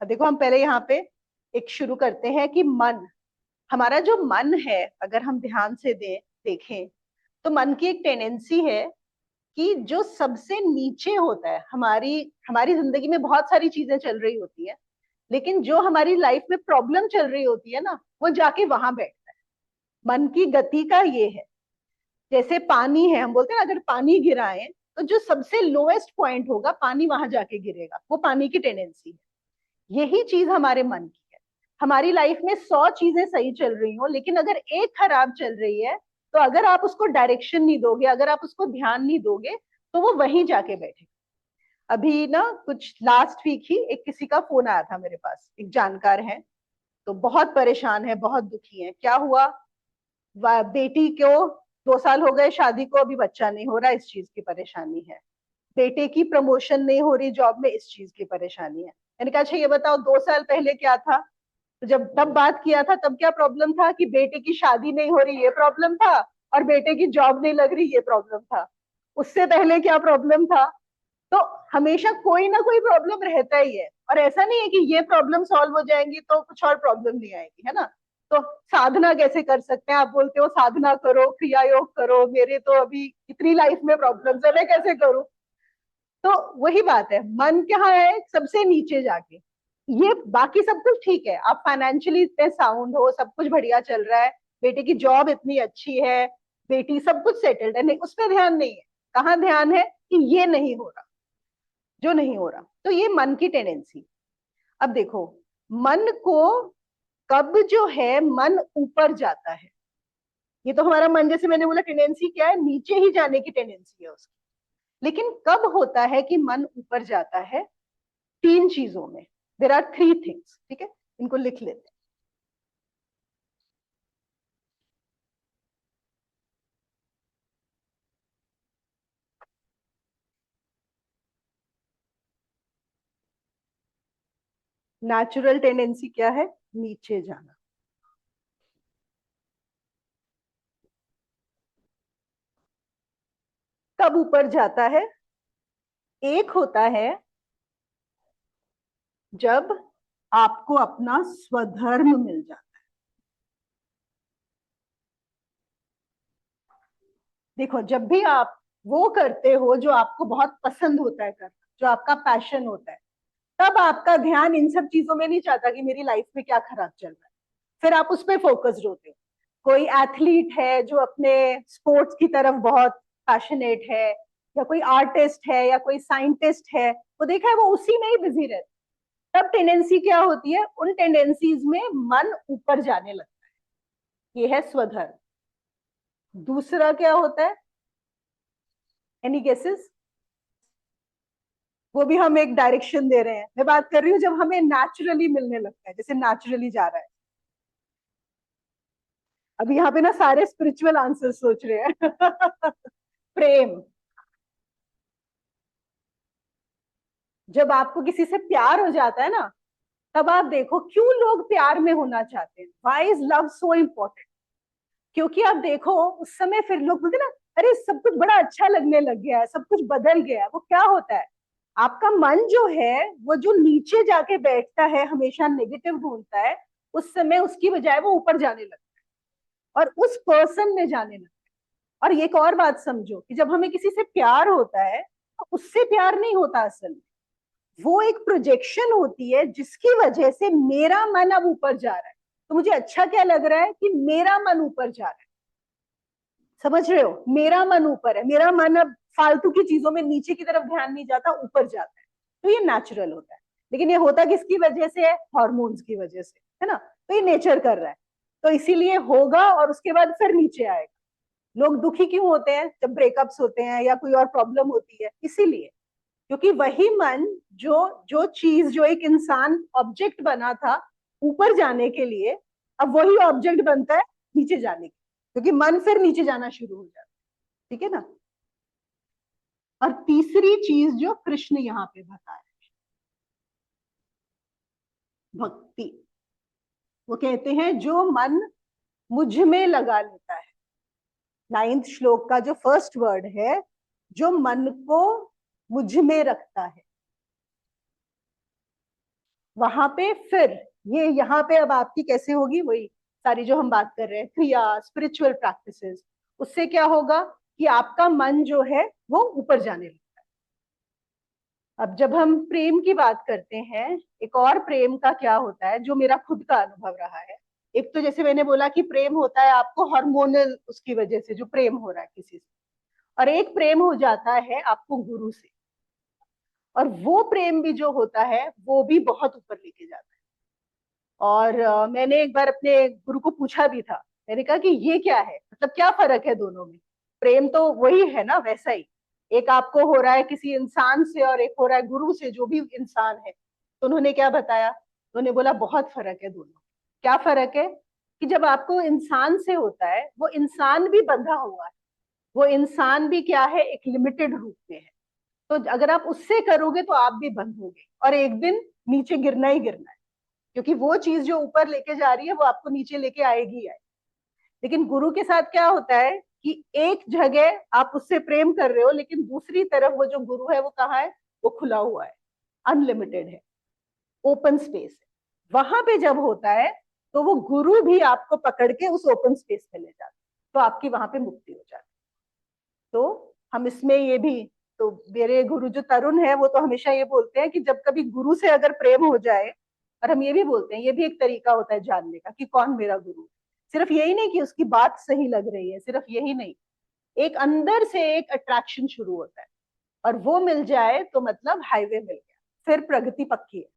अब देखो, हम पहले यहाँ पे एक शुरू करते हैं कि मन, हमारा जो मन है, अगर हम ध्यान से देखें तो मन की एक टेंडेंसी है कि जो सबसे नीचे होता है, हमारी हमारी जिंदगी में बहुत सारी चीजें चल रही होती है, लेकिन जो हमारी लाइफ में प्रॉब्लम चल रही होती है ना, वो जाके वहां बैठता है। मन की गति का ये है, जैसे पानी है, हम बोलते हैं ना, अगर पानी गिराए तो जो सबसे लोएस्ट पॉइंट होगा पानी वहां जाके गिरेगा, वो पानी की टेंडेंसी है। यही चीज हमारे मन की है। हमारी लाइफ में 100 चीजें सही चल रही हो, लेकिन अगर एक खराब चल रही है, तो अगर आप उसको डायरेक्शन नहीं दोगे, अगर आप उसको ध्यान नहीं दोगे, तो वो वहीं जाके बैठेगा। अभी ना कुछ लास्ट वीक ही एक किसी का फोन आया था मेरे पास, एक जानकार है, तो बहुत परेशान है, बहुत दुखी है। क्या हुआ, बेटी को 2 साल हो गए शादी को, अभी बच्चा नहीं हो रहा, इस चीज की परेशानी है। बेटे की प्रमोशन नहीं हो रही जॉब में, इस चीज की परेशानी है। मैंने कहा अच्छा ये बताओ, 2 साल पहले क्या था? तो जब तब बात किया था तब क्या प्रॉब्लम था कि बेटे की शादी नहीं हो रही, ये प्रॉब्लम था, और बेटे की जॉब नहीं लग रही, ये प्रॉब्लम था। उससे पहले क्या प्रॉब्लम था? तो हमेशा कोई ना कोई प्रॉब्लम रहता ही है, और ऐसा नहीं है कि ये प्रॉब्लम सॉल्व हो जाएंगी तो कुछ और प्रॉब्लम नहीं आएगी, है ना। तो साधना कैसे कर सकते हैं? आप बोलते हो साधना करो, क्रिया योग करो, मेरे तो अभी इतनी लाइफ में प्रॉब्लम्स है, मैं कैसे करूं? तो वही बात है, मन कहाँ है? सबसे नीचे जाके। ये बाकी सब कुछ ठीक है, आप फाइनेंशियली इतने साउंड हो, सब कुछ बढ़िया चल रहा है, बेटे की जॉब इतनी अच्छी है, बेटी सब कुछ सेटल्ड है, नहीं उस पर ध्यान नहीं है। कहाँ ध्यान है कि ये नहीं हो रहा, जो नहीं हो रहा। तो ये मन की टेंडेंसी। अब देखो, मन को कब जो है मन ऊपर जाता है, ये तो हमारा मन, जैसे मैंने बोला, टेंडेंसी क्या है, नीचे ही जाने की टेंडेंसी है उसकी। लेकिन कब होता है कि मन ऊपर जाता है? 3 चीजों में, देर आर 3 थिंग्स, ठीक है, इनको लिख लेते हैं। नेचुरल टेंडेंसी क्या है? नीचे जाना। कब ऊपर जाता है? एक होता है जब आपको अपना स्वधर्म मिल जाता है। देखो, जब भी आप वो करते हो जो आपको बहुत पसंद होता है करना, जो आपका पैशन होता है, तब आपका ध्यान इन सब चीजों में नहीं चाहता कि मेरी लाइफ में क्या खराब चल रहा है, फिर आप उस पर फोकस्ड होते हो। कोई एथलीट है जो अपने स्पोर्ट्स की तरफ बहुत पैशनेट है, या कोई आर्टिस्ट है, या कोई साइंटिस्ट है, वो देखा है वो उसी में ही बिजी रहता है। तब टेंडेंसी क्या होती है? उन टेंडेंसीज में मन ऊपर जाने लगता है, ये है स्वधर्म। दूसरा क्या होता है? Any guesses? वो भी हम एक डायरेक्शन दे रहे हैं, मैं बात कर रही हूँ जब हमें नेचुरली मिलने लगता है, जैसे नेचुरली जा रहा है। अभी यहाँ पे ना सारे स्पिरिचुअल आंसर सोच रहे हैं। प्रेम। जब आपको किसी से प्यार हो जाता है ना, तब आप देखो क्यों लोग प्यार में होना चाहते हैं, why is love so important. क्योंकि आप देखो, उस समय फिर लोग बोलते ना, अरे सब कुछ बड़ा अच्छा लगने लग गया है, सब कुछ बदल गया है। वो क्या होता है? आपका मन जो है, वो जो नीचे जाके बैठता है, हमेशा नेगेटिव ढूंढता है, उस समय उसकी बजाय वो ऊपर जाने लगता है और उस पर्सन में जाने लगता है। और एक और बात समझो कि जब हमें किसी से प्यार होता है, तो उससे प्यार नहीं होता असल में, वो एक प्रोजेक्शन होती है जिसकी वजह से मेरा मन अब ऊपर जा रहा है। तो मुझे अच्छा क्या लग रहा है कि मेरा मन ऊपर जा रहा है। समझ रहे हो? मेरा मन ऊपर है, मेरा मन अब फालतू की चीजों में नीचे की तरफ ध्यान नहीं जाता, ऊपर जाता है। तो ये नेचुरल होता है। लेकिन ये होता किसकी वजह से है? हॉर्मोन्स की वजह से, है ना। तो ये नेचर कर रहा है, तो इसीलिए होगा और उसके बाद फिर नीचे आएगा। लोग दुखी क्यों होते हैं जब ब्रेकअप्स होते हैं या कोई और प्रॉब्लम होती है? इसीलिए, क्योंकि वही मन, जो जो चीज, जो एक इंसान ऑब्जेक्ट बना था ऊपर जाने के लिए, अब वही ऑब्जेक्ट बनता है नीचे जाने के, क्योंकि मन फिर नीचे जाना शुरू हो जाता है। ठीक है ना। और तीसरी चीज जो कृष्ण यहाँ पे बता रहे हैं, भक्ति। वो कहते हैं जो मन मुझ में लगा लेता है, 9th श्लोक का जो फर्स्ट वर्ड है, जो मन को मुझ में रखता है। वहां पे फिर ये यहाँ पे अब आपकी कैसे होगी, वही सारी जो हम बात कर रहे हैं क्रिया, स्पिरिचुअल प्रैक्टिसेस, उससे क्या होगा कि आपका मन जो है वो ऊपर जाने लगेगा। अब जब हम प्रेम की बात करते हैं, एक और प्रेम का क्या होता है जो मेरा खुद का अनुभव रहा है। एक तो जैसे मैंने बोला कि प्रेम होता है आपको हार्मोनल, उसकी वजह से जो प्रेम हो रहा है किसी से, और एक प्रेम हो जाता है आपको गुरु से, और वो प्रेम भी जो होता है वो भी बहुत ऊपर लेके जाता है। और मैंने एक बार अपने गुरु को पूछा भी था, मैंने कहा कि ये क्या है, मतलब क्या फर्क है दोनों में, प्रेम तो वही है ना वैसा ही, एक आपको हो रहा है किसी इंसान से और एक हो रहा है गुरु से, जो भी इंसान है। तो उन्होंने क्या बताया, उन्होंने बोला बहुत फर्क है दोनों। क्या फर्क है कि जब आपको इंसान से होता है, वो इंसान भी बंधा हुआ है, वो इंसान भी क्या है, एक लिमिटेड रूप में है। तो अगर आप उससे करोगे तो आप भी बंद होगे और एक दिन नीचे गिरना ही गिरना है, क्योंकि वो चीज जो ऊपर लेके जा रही है वो आपको नीचे लेके आएगी आएगी। लेकिन गुरु के साथ क्या होता है कि एक जगह आप उससे प्रेम कर रहे हो, लेकिन दूसरी तरफ वो जो गुरु है वो कहाँ है, वो खुला हुआ है, अनलिमिटेड है, ओपन स्पेस है। वहां पे जब होता है तो वो गुरु भी आपको पकड़ के उस ओपन स्पेस में ले जाता है, तो आपकी वहां पे मुक्ति हो जाती है। तो हम इसमें ये भी, तो मेरे गुरु जो तरुण है वो तो हमेशा ये बोलते हैं कि जब कभी गुरु से अगर प्रेम हो जाए, और हम ये भी बोलते हैं, ये भी एक तरीका होता है जानने का कि कौन मेरा गुरु है। सिर्फ यही नहीं कि उसकी बात सही लग रही है, सिर्फ यही नहीं, एक अंदर से एक अट्रैक्शन शुरू होता है, और वो मिल जाए तो मतलब हाईवे मिल गया, फिर प्रगति पक्की है।